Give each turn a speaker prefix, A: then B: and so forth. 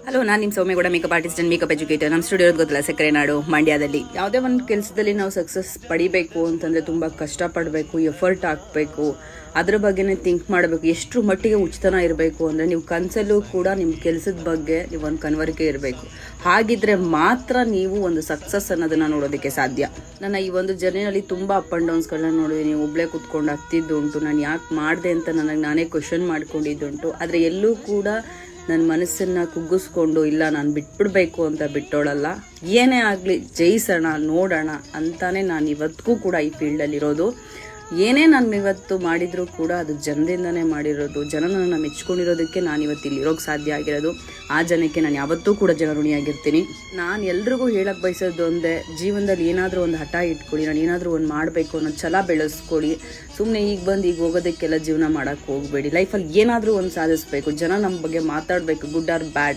A: Hello, ನಾನು ನಿಮ್ಮ Soumya Gowda, makeup artist and makeup educator. ನಮ್ಮ ಸ್ಟುಡಿಯೋ ಗೊತ್ತಲ್ಲ, ಸಕ್ಕರೆನಾಡು, ಮಂಡ್ಯದಲ್ಲಿ. ಯಾವುದೇ ಒಂದು ಕೆಲಸದಲ್ಲಿ ನಾವು ಸಕ್ಸಸ್ ಪಡಿಬೇಕು ಅಂತಂದರೆ ತುಂಬ ಕಷ್ಟಪಡಬೇಕು, ಎಫರ್ಟ್ ಹಾಕಬೇಕು, ಅದ್ರ ಬಗ್ಗೆನೇ ಥಿಂಕ್ ಮಾಡಬೇಕು. ಎಷ್ಟು ಮಟ್ಟಿಗೆ ಉಚಿತನ ಇರಬೇಕು ಅಂದರೆ ನೀವು ಕನಸಲ್ಲೂ ಕೂಡ ನಿಮ್ಮ ಕೆಲಸದ ಬಗ್ಗೆ ನೀವು ಒಂದು ಕನವರಿಕೆ ಇರಬೇಕು. ಹಾಗಿದ್ರೆ ಮಾತ್ರ ನೀವು ಒಂದು ಸಕ್ಸಸ್ ಅನ್ನೋದನ್ನು ನೋಡೋದಕ್ಕೆ ಸಾಧ್ಯ. ನನ್ನ ಈ ಒಂದು ಜರ್ನಿನಲ್ಲಿ ತುಂಬ ಅಪ್ ಆ್ಯಂಡ್ ಡೌನ್ಸ್ಗಳನ್ನ ನೋಡಿದ್ದೀನಿ. ಒಬ್ಬಳೇ ಕುತ್ಕೊಂಡು ಆಗ್ತಿದ್ದುಂಟು, ನಾನು ಯಾಕೆ ಮಾಡಿದೆ ಅಂತ ನನಗೆ ನಾನೇ ಕ್ವೆಶನ್ ಮಾಡ್ಕೊಂಡಿದ್ದುಂಟು. ಆದರೆ ಎಲ್ಲೂ ಕೂಡ ನನ್ನ ಮನಸ್ಸನ್ನು ಕುಗ್ಗಿಸ್ಕೊಂಡು ಇಲ್ಲ ನಾನು ಬಿಟ್ಬಿಡ್ಬೇಕು ಅಂತ ಬಿಟ್ಟೋಳಲ್ಲ. ಏನೇ ಆಗಲಿ ಜಯಿಸೋಣ, ನೋಡೋಣ ಅಂತಾನೆ ನಾನು ಇವತ್ತಿಗೂ ಕೂಡ ಈ ಫೀಲ್ಡಲ್ಲಿರೋದು. ಏನೇ ನಾನು ಇವತ್ತು ಮಾಡಿದರೂ ಕೂಡ ಅದು ಜನದಿಂದನೇ ಮಾಡಿರೋದು. ಜನ ನನ್ನ ಮೆಚ್ಕೊಂಡಿರೋದಕ್ಕೆ ನಾನು ಇವತ್ತು ಇಲ್ಲಿ ಇರೋಕ್ಕೆ ಸಾಧ್ಯ ಆಗಿರೋದು. ಆ ಜನಕ್ಕೆ ನಾನು ಯಾವತ್ತೂ ಕೂಡ ಜನ ಋಣಿಯಾಗಿರ್ತೀನಿ. ನಾನು ಎಲ್ರಿಗೂ ಹೇಳಕ್ಕೆ ಬಯಸೋದು ಒಂದೇ, ಜೀವನದಲ್ಲಿ ಏನಾದರೂ ಒಂದು ಹಠ ಇಟ್ಕೊಳ್ಳಿ, ನಾನು ಏನಾದರೂ ಒಂದು ಮಾಡಬೇಕು ಅನ್ನೋ ಛಲ ಬೆಳೆಸ್ಕೊಳ್ಳಿ. ಸುಮ್ಮನೆ ಈಗ ಬಂದು ಈಗ ಹೋಗೋದಕ್ಕೆಲ್ಲ ಜೀವನ ಮಾಡೋಕ್ಕೆ ಹೋಗಬೇಡಿ. ಲೈಫಲ್ಲಿ ಏನಾದರೂ ಒಂದು ಸಾಧಿಸಬೇಕು. ಜನ ನಮ್ಮ ಬಗ್ಗೆ ಮಾತಾಡಬೇಕು, ಗುಡ್ ಆರ್ ಬ್ಯಾಡ್.